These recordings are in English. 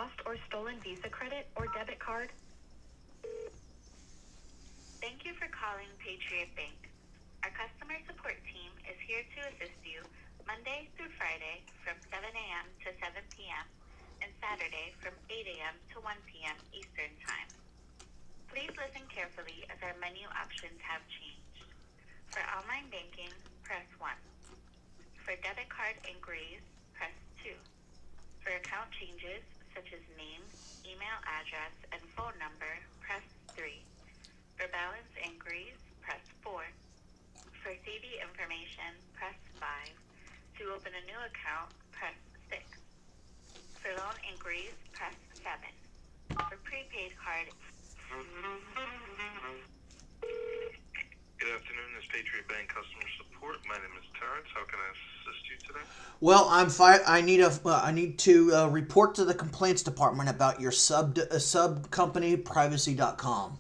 lost or stolen Visa credit or debit card? Thank you for calling Patriot Bank. Our customer support team is here to assist you Monday through Friday from 7 a.m. to 7 p.m. and Saturday from 8 a.m. to 1 p.m. Eastern Time. Please listen carefully as our menu options have changed. For online banking, press 1. For debit card inquiries, press 2. For account changes such as name, email address, and phone number, press 3. For balance inquiries, press 4. For CD information, press 5. To open a new account, press 6. For loan inquiries, press 7. For prepaid card... Good afternoon, this is Patriot Bank Customer Support. My name is Terrence. How can I assist you today? Well, I need to report to the complaints department about your sub company privacy.com.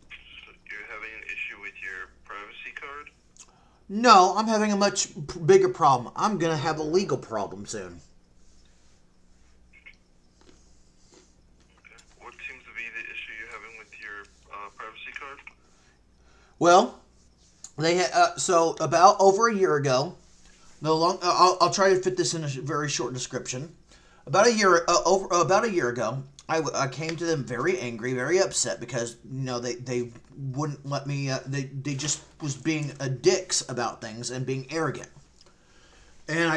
So you're having an issue with your privacy card? No, I'm having a much bigger problem. I'm gonna have a legal problem soon. Okay. What seems to be the issue you're having with your privacy card? Well, so about over a year ago. I'll try to fit this in a very short description. About a year ago, I came to them very angry, very upset because they wouldn't let me. They just was being dicks about things and being arrogant. And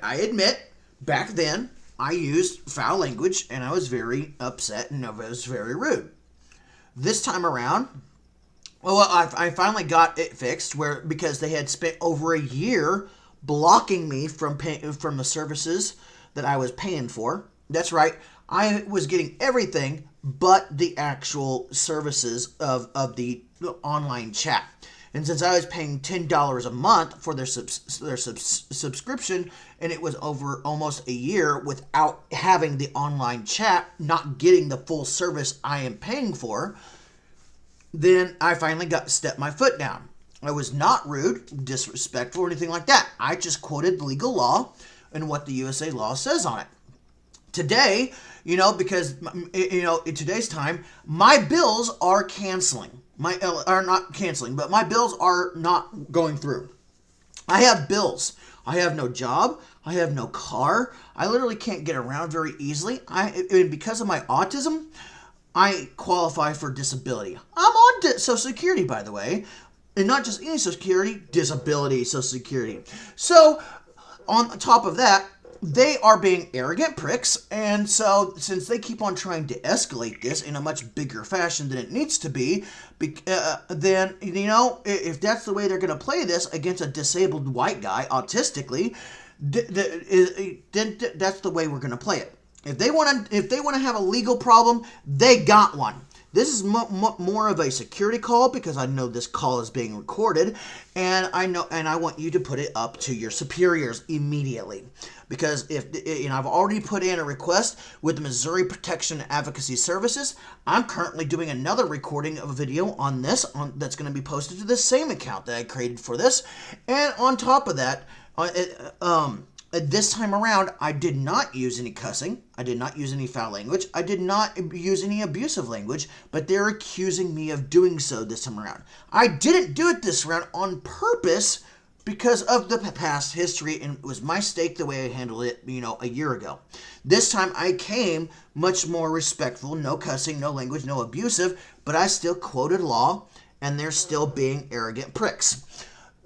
I admit back then I used foul language and I was very upset and I was very rude. This time around, well, I finally got it fixed because they had spent over a year blocking me from the services that I was paying for. That's right. I was getting everything but the actual services of the online chat. And since I was paying $10 a month for their subscription, and it was over almost a year without having the online chat, not getting the full service I am paying for, then I finally stepped my foot down. I was not rude, disrespectful, or anything like that. I just quoted legal law and what the USA law says on it. Today, because in today's time, my bills are canceling. Are not canceling, but my bills are not going through. I have bills. I have no job. I have no car. I literally can't get around very easily. And because of my autism, I qualify for disability. I'm on Social Security, by the way. And not just any Social Security, disability Social Security. So, on top of that, they are being arrogant pricks. And so, since they keep on trying to escalate this in a much bigger fashion than it needs to be, then, if that's the way they're going to play this against a disabled white guy autistically, then that's the way we're going to play it. If they want to have a legal problem, they got one. This is more of a security call because I know this call is being recorded, and I want you to put it up to your superiors immediately. Because I've already put in a request with the Missouri Protection Advocacy Services. I'm currently doing another recording of a video on this that's going to be posted to the same account that I created for this. And on top of that, this time around, I did not use any cussing. I did not use any foul language. I did not use any abusive language, but they're accusing me of doing so this time around. I didn't do it this round on purpose because of the past history, and it was my mistake the way I handled it, a year ago. This time I came much more respectful, no cussing, no language, no abusive, but I still quoted law, and they're still being arrogant pricks.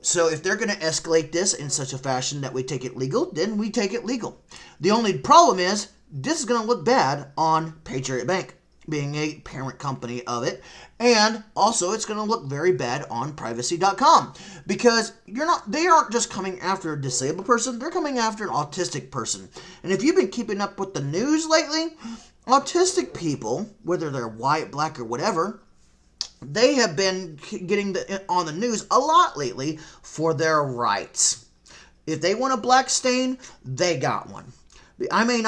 So if they're going to escalate this in such a fashion that we take it legal, then we take it legal. The only problem is this is going to look bad on Patriot Bank, being a parent company of it, and also it's going to look very bad on privacy.com because they aren't just coming after a disabled person, they're coming after an autistic person. And if you've been keeping up with the news lately, autistic people, whether they're white, black, or whatever, they have been getting on the news a lot lately for their rights. If they want a black stain, they got one. I may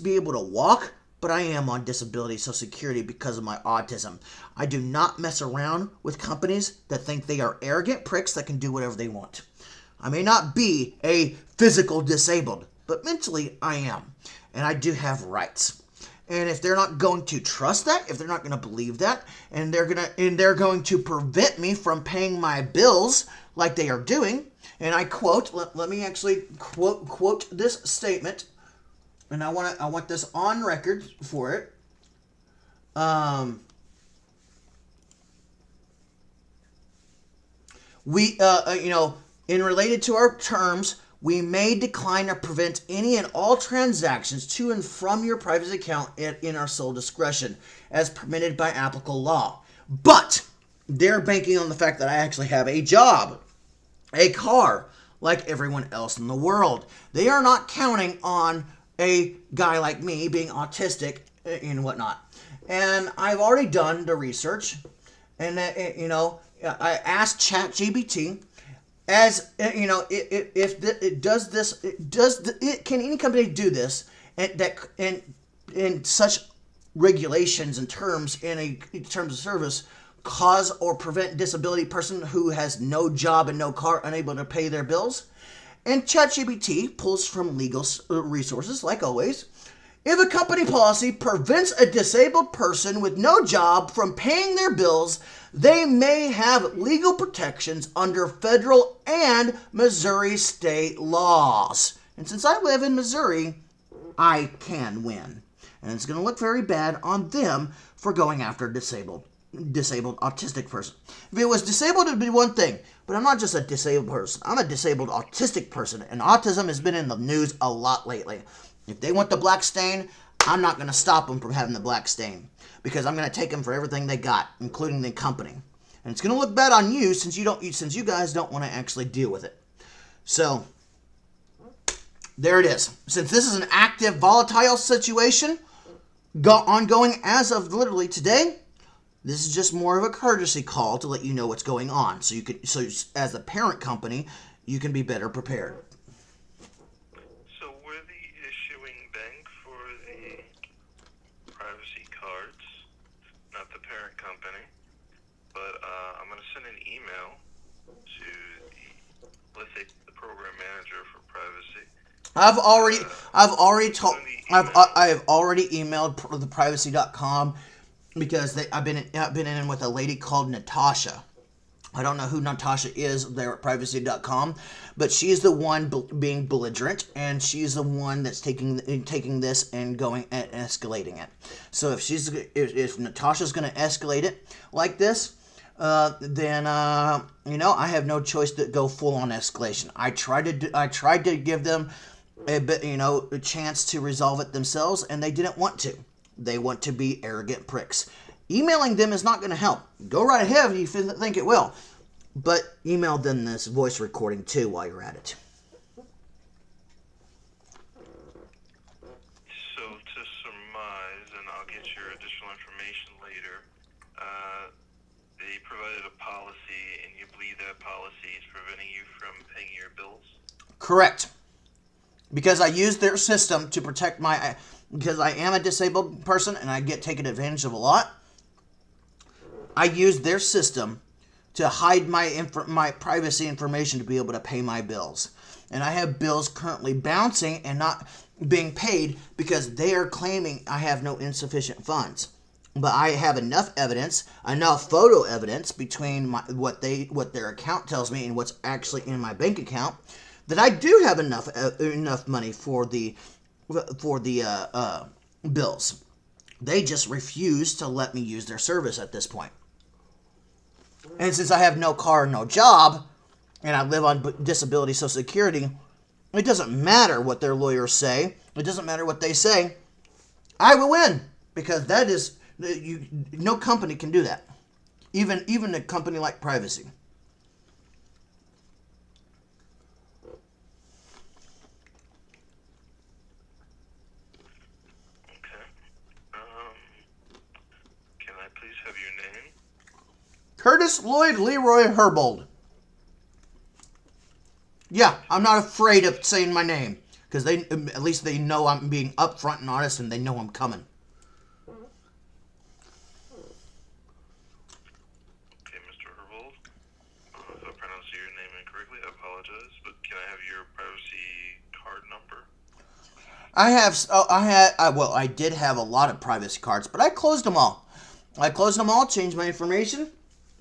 be able to walk, but I am on disability Social Security because of my autism. I do not mess around with companies that think they are arrogant pricks that can do whatever they want. I may not be a physical disabled, but mentally I am. And I do have rights. And if they're not going to trust that, if they're not going to believe that, and they're going to prevent me from paying my bills like they are doing, and I quote, let me actually quote this statement, and I want this on record for it. In related to our terms, we may decline or prevent any and all transactions to and from your privacy account in our sole discretion, as permitted by applicable law. But they're banking on the fact that I actually have a job, a car, like everyone else in the world. They are not counting on a guy like me being autistic and whatnot. And I've already done the research, and I asked ChatGPT, as you know, can any company do this, and that in such regulations and terms in terms of service cause or prevent disability person who has no job and no car unable to pay their bills? And ChatGPT pulls from legal resources, like always. If a company policy prevents a disabled person with no job from paying their bills, they may have legal protections under federal and Missouri state laws. And since I live in Missouri, I can win. And it's going to look very bad on them for going after a disabled autistic person. If it was disabled, it would be one thing. But I'm not just a disabled person. I'm a disabled autistic person. And autism has been in the news a lot lately. If they want the black stain, I'm not going to stop them from having the black stain, because I'm going to take them for everything they got, including the company. And it's going to look bad on you since you guys don't want to actually deal with it. So there it is. Since this is an active, volatile situation ongoing as of literally today, this is just more of a courtesy call to let you know what's going on, so as a parent company, you can be better prepared. Parent company, but I'm going to send an email to let's say the program manager for privacy. I've already emailed the privacy.com, because I've been in with a lady called Natasha. I don't know who Natasha is there at privacy.com, but she's the one being belligerent, and she's the one that's taking this and going and escalating it. So if Natasha's going to escalate it like this, then I have no choice to go full on escalation. I tried to give them a chance to resolve it themselves, and they didn't want to. They want to be arrogant pricks. Emailing them is not going to help. Go right ahead if you think it will. But email them this voice recording too while you're at it. So to surmise, and I'll get your additional information later, they provided a policy, and you believe that policy is preventing you from paying your bills? Correct. Because I use their system to protect because I am a disabled person and I get taken advantage of a lot. I use their system to hide my privacy information to be able to pay my bills. And I have bills currently bouncing and not being paid because they are claiming I have no insufficient funds. But I have enough evidence, enough photo evidence between what their account tells me and what's actually in my bank account, that I do have enough money for the bills. They just refuse to let me use their service at this point. And since I have no car, no job, and I live on disability Social Security, it doesn't matter what their lawyers say. It doesn't matter what they say. I will win, because that is no company can do that. Even a company like Privacy. Okay. Can I please have your name? Curtis Lloyd Leroy Herbold. Yeah, I'm not afraid of saying my name, because at least they know I'm being upfront and honest, and they know I'm coming. Okay, Mr. Herbold. If I pronounce your name incorrectly, I apologize, but can I have your privacy card number? I did have a lot of privacy cards, but I closed them all. Changed my information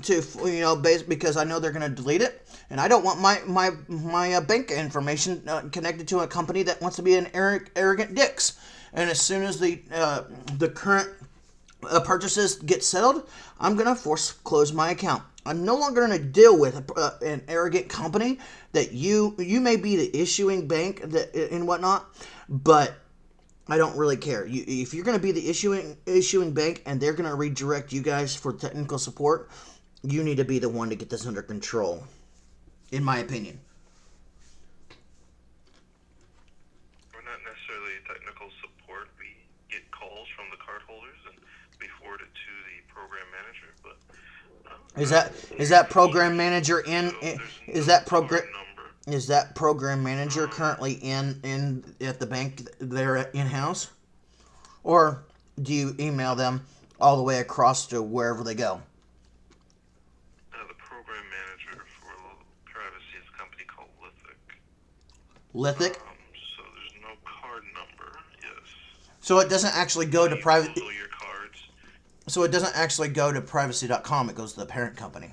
to, because I know they're going to delete it, and I don't want my bank information connected to a company that wants to be an arrogant dicks. And as soon as the current purchases get settled, I'm going to close my account. I'm no longer going to deal with an arrogant company that you may be the issuing bank and whatnot, but I don't really care. If you're going to be the issuing bank and they're going to redirect you guys for technical support, you need to be the one to get this under control, in my opinion. We're not necessarily technical support. We get calls from the cardholders and we forward it to the program manager. But is that program manager in? so Is no that program? card number. Is that program manager currently in at the bank there in-house? Or do you email them all the way across to wherever they go? The program manager for privacy is a company called Lithic? So there's no card number, yes. So it doesn't actually go to You private. Google your cards. So it doesn't actually go to privacy.com. It goes to the parent company.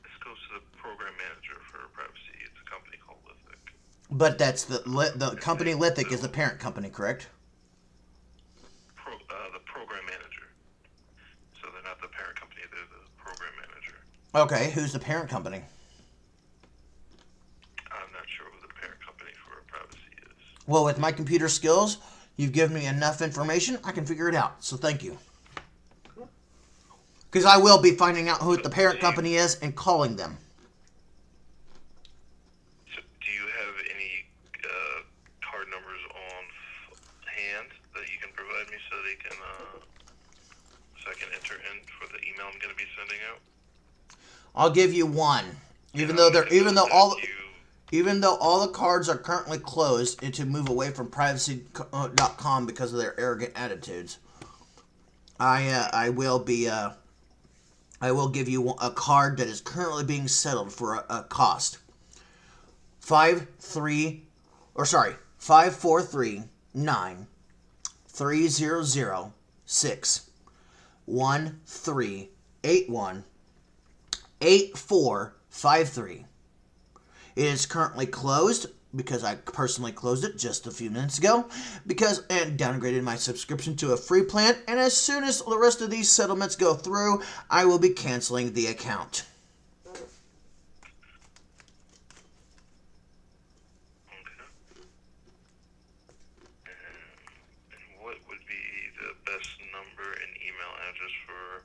This goes to the program manager for privacy. It's a company called Lithic. But that's the company Lithic is the parent company, correct? The program manager. So they're not the parent company, they're the program manager. Okay, who's the parent company? I'm not sure who the parent company for privacy is. Well, with my computer skills, you've given me enough information, I can figure it out. So thank you. Because I will be finding out who the parent company is and calling them. So do you have any card numbers on hand that you can provide me so they can so I can enter in for the email I'm going to be sending out? I'll give you one. Even though all the cards are currently closed and to move away from privacy.com because of their arrogant attitudes, I will give you a card that is currently being settled for a cost. 5439 3006 1381 8453. It is currently closed because I personally closed it just a few minutes ago and downgraded my subscription to a free plan, and as soon as the rest of these settlements go through, I will be canceling the account. Okay. And what would be the best number and email address for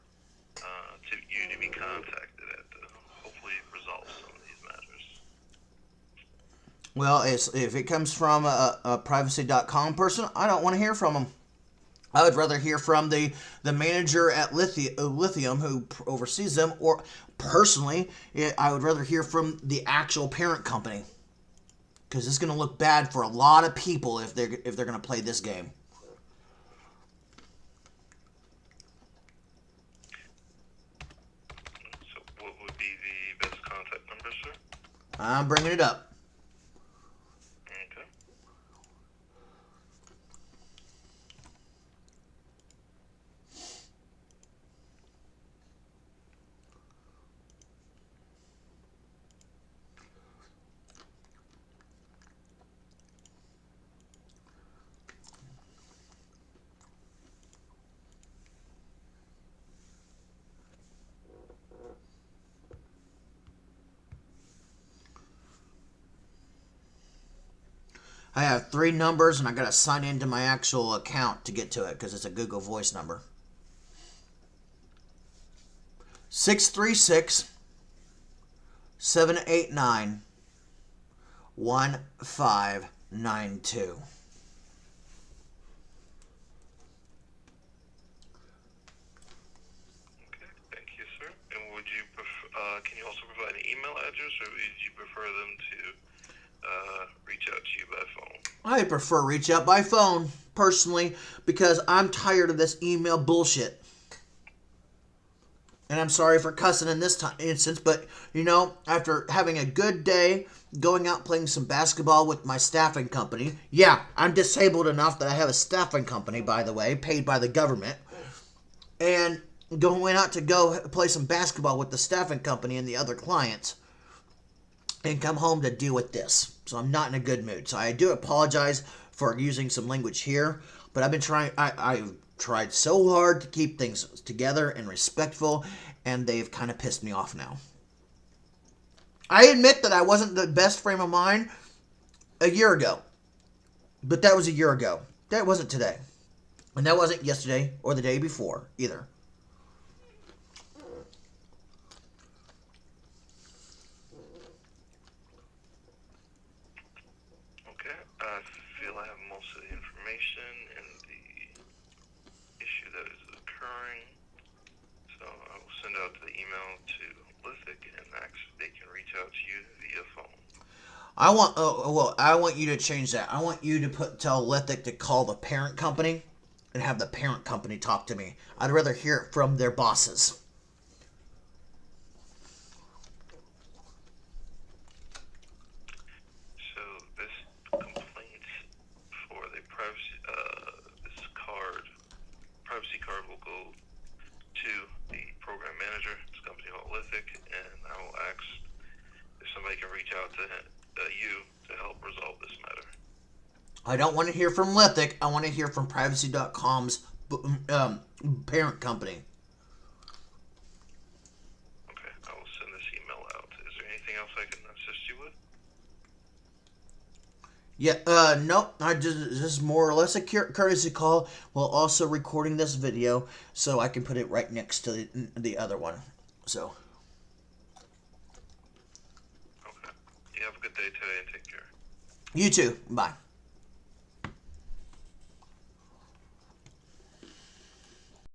you to be contacted at to hopefully resolve some of these matters? Well, if it comes from a privacy.com person, I don't want to hear from them. I would rather hear from the manager at Lithium who oversees them, or personally, I would rather hear from the actual parent company, because it's going to look bad for a lot of people if they're going to play this game. So what would be the best contact number, sir? I'm bringing it up. Okay. I have 3 numbers, and I got to sign into my actual account to get to it because it's a Google Voice number. 636 789 1592. Okay, thank you, sir. And would you can you also provide an email address, or would you prefer them to reach out to you by phone? I prefer reach out by phone, personally, because I'm tired of this email bullshit. And I'm sorry for cussing in this instance, but, after having a good day going out playing some basketball with my staffing company. Yeah, I'm disabled enough that I have a staffing company, by the way, paid by the government. And going out to go play some basketball with the staffing company and the other clients. And come home to deal with this. So I'm not in a good mood. So I do apologize for using some language here. But I've been trying, I've tried so hard to keep things together and respectful. And they've kind of pissed me off now. I admit that I wasn't the best frame of mind a year ago. But that was a year ago. That wasn't today. And that wasn't yesterday or the day before either. Okay, I feel I have most of the information and the issue that is occurring. So I will send out the email to Lithic and ask if they can reach out to you via phone. I want you to change that. I want you to tell Lithic to call the parent company and have the parent company talk to me. I'd rather hear it from their bosses. So this complaint for the privacy card will go to the program manager. It's a company called Lithic, and I will ask if somebody can reach out to you to help resolve this matter. I don't want to hear from Lithic. I want to hear from Privacy.com's parent company. Okay, I will send this email out. Is there anything else I can assist you with? Yeah, nope. This is more or less a courtesy call while also recording this video so I can put it right next to the other one. So. Okay. You have a good day today and take care. You too. Bye.